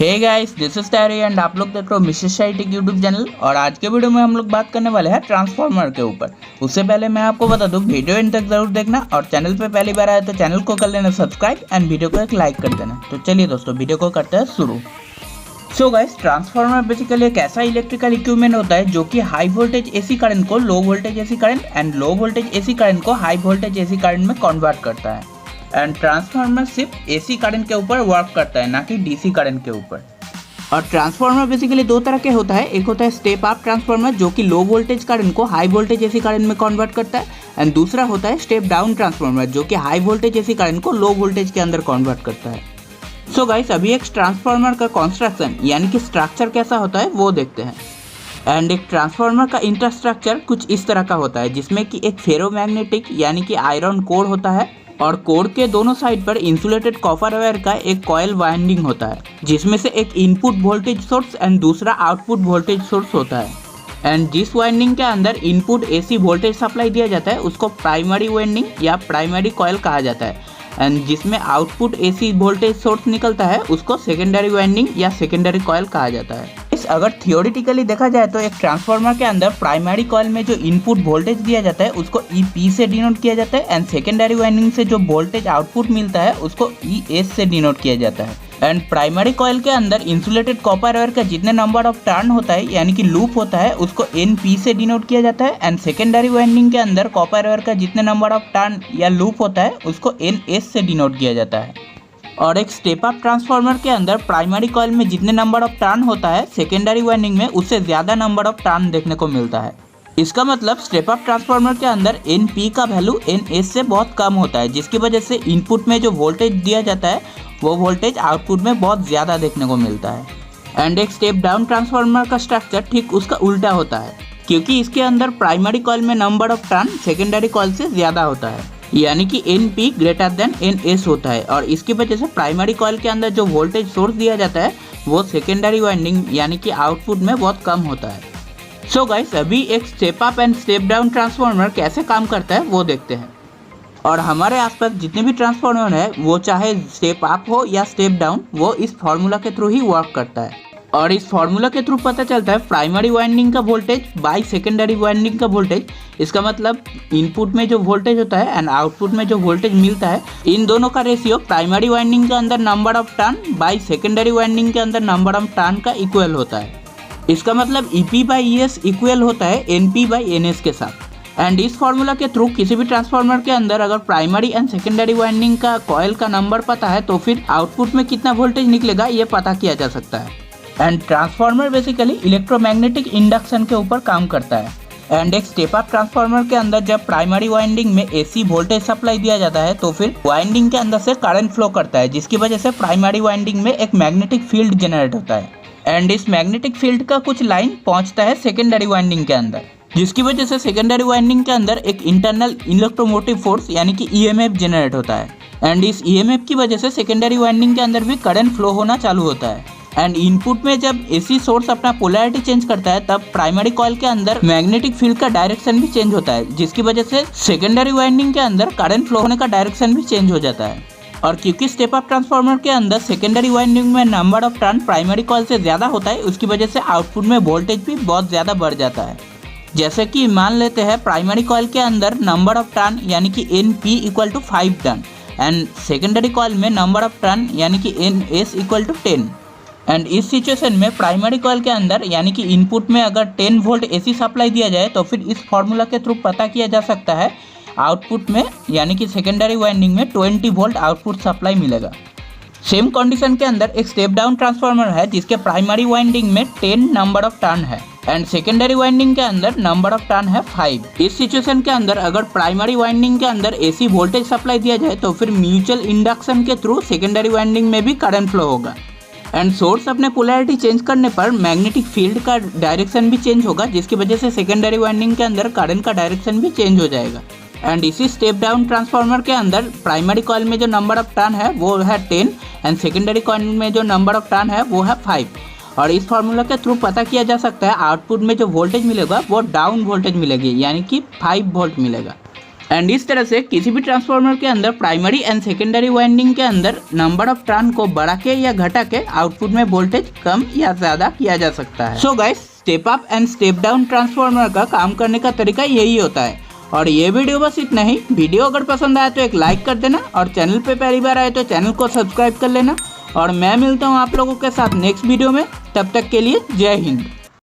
Hey guys, this is Terry and आप लोग देख रहे हो Mrs Shahi tech YouTube channel. और आज के वीडियो में हम लोग बात करने वाले हैं ट्रांसफार्मर के ऊपर। उससे पहले मैं आपको बता दूं, वीडियो इन तक जरूर देखना और चैनल पे पहली बार आए तो चैनल को कर लेना सब्सक्राइब एंड वीडियो को एक लाइक कर देना। तो चलिए दोस्तों, वीडियो को करते हैं शुरू। सो गाइस, ट्रांसफार्मर बेसिकली एक ऐसा इलेक्ट्रिकल इक्विपमेंट होता है जो कि हाई वोल्टेज एसी करंट को low voltage AC current and low voltage AC current को हाई वोल्टेज एसी करंट में कन्वर्ट करता है। एंड ट्रांसफार्मर सिर्फ एसी करंट के ऊपर वर्क करता है, ना कि डीसी करंट के ऊपर। और ट्रांसफार्मर बेसिकली दो तरह के होता है। एक होता है स्टेप अप ट्रांसफार्मर जो कि लो वोल्टेज करंट को हाई वोल्टेज एसी करंट में कन्वर्ट करता है, एंड दूसरा होता है स्टेप डाउन ट्रांसफार्मर जो कि हाई वोल्टेज एसी करंट को लो वोल्टेज के अंदर कन्वर्ट करता है। सो गाइस, अभी एक ट्रांसफार्मर का कंस्ट्रक्शन यानी कि स्ट्रक्चर कैसा होता है वो देखते हैं। एंड एक ट्रांसफार्मर का इंफ्रास्ट्रक्चर कुछ इस तरह का होता है, जिसमें कि एक फेरोमैग्नेटिक यानी कि आयरन कोर होता है और कोर के दोनों साइड पर इंसुलेटेड कॉपर वायर का एक कॉइल वाइंडिंग होता है, जिसमें से एक इनपुट वोल्टेज सोर्स एंड दूसरा आउटपुट वोल्टेज सोर्स होता है। एंड जिस वाइंडिंग के अंदर इनपुट एसी वोल्टेज सप्लाई दिया जाता है उसको प्राइमरी वाइंडिंग या प्राइमरी कॉइल कहा जाता है, एंड जिसमें आउटपुट एसी वोल्टेज सोर्स निकलता है उसको सेकेंडरी वाइंडिंग या सेकेंडरी कॉइल कहा जाता है। अगर थियोरिटिकली देखा जाए तो एक ट्रांसफार्मर के अंदर प्राइमरी कॉइल में जो इनपुट वोल्टेज दिया जाता है उसको EP से डिनोट किया जाता है, एंड सेकेंडरी वाइंडिंग से जो वोल्टेज आउटपुट मिलता है उसको ES से डिनोट किया जाता है। एंड प्राइमरी कॉइल के अंदर इंसुलेटेड कॉपर वायर का जितने नंबर ऑफ टर्न होता है यानी कि लूप होता है उसको NP से डिनोट किया जाता है, एंड सेकेंडरी वाइंडिंग के अंदर कॉपर वायर का जितने नंबर ऑफ टर्न या लूप होता है उसको NS से डिनोट किया जाता है। और एक स्टेप अप ट्रांसफार्मर के अंदर प्राइमरी कॉइल में जितने नंबर ऑफ टर्न होता है सेकेंडरी वाइंडिंग में उससे ज़्यादा नंबर ऑफ टर्न देखने को मिलता है। इसका मतलब स्टेप अप ट्रांसफार्मर के अंदर NP का वैल्यू NS से बहुत कम होता है, जिसकी वजह से इनपुट में जो वोल्टेज दिया जाता है वो वोल्टेज आउटपुट में बहुत ज़्यादा देखने को मिलता है। एंड एक स्टेप डाउन ट्रांसफार्मर का स्ट्रक्चर ठीक उसका उल्टा होता है, क्योंकि इसके अंदर प्राइमरी कॉइल में number of turn secondary coil से ज़्यादा होता है, यानी कि NP ग्रेटर देन NS होता है, और इसकी वजह से प्राइमरी कॉइल के अंदर जो वोल्टेज सोर्स दिया जाता है वो सेकेंडरी वाइंडिंग यानी कि आउटपुट में बहुत कम होता है। सो गाइस, अभी एक step up and step down transformer कैसे काम करता है वो देखते हैं। और हमारे आसपास जितने भी ट्रांसफार्मर है वो चाहे स्टेप अप हो या स्टेप डाउन, वो इस फार्मूला के थ्रू ही वर्क करता है। और इस फार्मूला के थ्रू पता चलता है प्राइमरी वाइंडिंग का वोल्टेज बाई सेकेंडरी वाइंडिंग का वोल्टेज। इसका मतलब इनपुट में जो वोल्टेज होता है एंड आउटपुट में जो वोल्टेज मिलता है, इन दोनों का रेशियो प्राइमरी वाइंडिंग के अंदर number of turn by secondary winding के अंदर नंबर ऑफ टर्न का इक्वल होता है। इसका मतलब EP बाई ES इक्वल होता है NP बाई NS के साथ। एंड इस फार्मूला के थ्रू किसी भी ट्रांसफार्मर के अंदर अगर प्राइमरी एंड सेकेंडरी वाइंडिंग का कॉइल का नंबर पता है तो फिर आउटपुट में कितना वोल्टेज निकलेगा ये पता किया जा सकता है। And transformer basically electromagnetic induction के ऊपर काम करता है। एंड एक स्टेप अप ट्रांसफार्मर के अंदर जब प्राइमरी वाइंडिंग में AC वोल्टेज सप्लाई दिया जाता है तो फिर वाइंडिंग के अंदर से करंट फ्लो करता है, जिसकी वजह से प्राइमरी वाइंडिंग में एक मैग्नेटिक फील्ड जनरेट होता है। एंड इस मैग्नेटिक फील्ड का कुछ लाइन पहुंचता है सेकेंडरी वाइंडिंग के अंदर, जिसकी वजह से सेकेंडरी वाइंडिंग के अंदर एक इंटरनल इलेक्ट्रोमोटिव फोर्स यानी कि EMF जनरेट होता है। एंड इस EMF की वजह से सेकेंडरी वाइंडिंग के अंदर भी करंट फ्लो होना चालू होता है। एंड इनपुट में जब AC सोर्स अपना पोलैरिटी चेंज करता है तब प्राइमरी कॉइल के अंदर मैग्नेटिक फील्ड का डायरेक्शन भी चेंज होता है, जिसकी वजह से सेकेंडरी वाइंडिंग के अंदर करंट फ्लो होने का डायरेक्शन भी चेंज हो जाता है। और क्योंकि स्टेप अप ट्रांसफार्मर के अंदर सेकेंडरी वाइंडिंग में number of turn primary coil से ज़्यादा होता है, उसकी वजह से आउटपुट में वोल्टेज भी बहुत ज़्यादा बढ़ जाता है। जैसे कि मान लेते हैं प्राइमरी कॉइल के अंदर नंबर ऑफ टर्न यानी कि NP equal to 5 turn, and secondary coil में नंबर ऑफ टर्न यानी कि NS इक्वल टू 10। एंड इस सिचुएशन में प्राइमरी कॉइल के अंदर यानी कि इनपुट में अगर 10 वोल्ट AC सप्लाई दिया जाए तो फिर इस फार्मूला के थ्रू पता किया जा सकता है आउटपुट में यानी कि सेकेंडरी वाइंडिंग में 20 वोल्ट आउटपुट सप्लाई मिलेगा। सेम कंडीशन के अंदर एक स्टेप डाउन ट्रांसफार्मर है जिसके प्राइमरी वाइंडिंग में 10 नंबर ऑफ टर्न है एंड सेकेंडरी वाइंडिंग के अंदर नंबर ऑफ टर्न है 5। इस सिचुएशन के अंदर अगर प्राइमरी वाइंडिंग के अंदर AC वोल्टेज सप्लाई दिया जाए तो फिर म्यूचुअल इंडक्शन के थ्रू सेकेंडरी वाइंडिंग में भी करंट फ्लो होगा। एंड सोर्स अपने पोलैरिटी चेंज करने पर मैग्नेटिक फील्ड का डायरेक्शन भी चेंज होगा, जिसकी वजह से सेकेंडरी वाइंडिंग के अंदर करंट का डायरेक्शन भी चेंज हो जाएगा। एंड इसी स्टेप डाउन ट्रांसफार्मर के अंदर प्राइमरी कॉइल में जो नंबर ऑफ टर्न है वो है 10 एंड सेकेंडरी कॉइल में जो नंबर ऑफ टर्न है वो है 5। और इस फार्मूला के थ्रू पता किया जा सकता है आउटपुट में जो वोल्टेज मिलेगा वो डाउन वोल्टेज मिलेगी, यानी कि 5 वोल्ट मिलेगा। एंड इस तरह से किसी भी ट्रांसफार्मर के अंदर प्राइमरी एंड सेकेंडरी वाइंडिंग के अंदर नंबर ऑफ टर्न को बढ़ा के या घटा के आउटपुट में वोल्टेज कम या ज्यादा किया जा सकता है। So guys, step up and step down transformer का काम करने का तरीका यही होता है। और ये वीडियो बस इतना ही। वीडियो अगर पसंद आए तो एक लाइक कर देना और चैनल पे पहली बार आए तो चैनल को सब्सक्राइब कर लेना। और मैं मिलता हूँ आप लोगों के साथ नेक्स्ट वीडियो में। तब तक के लिए जय हिंद।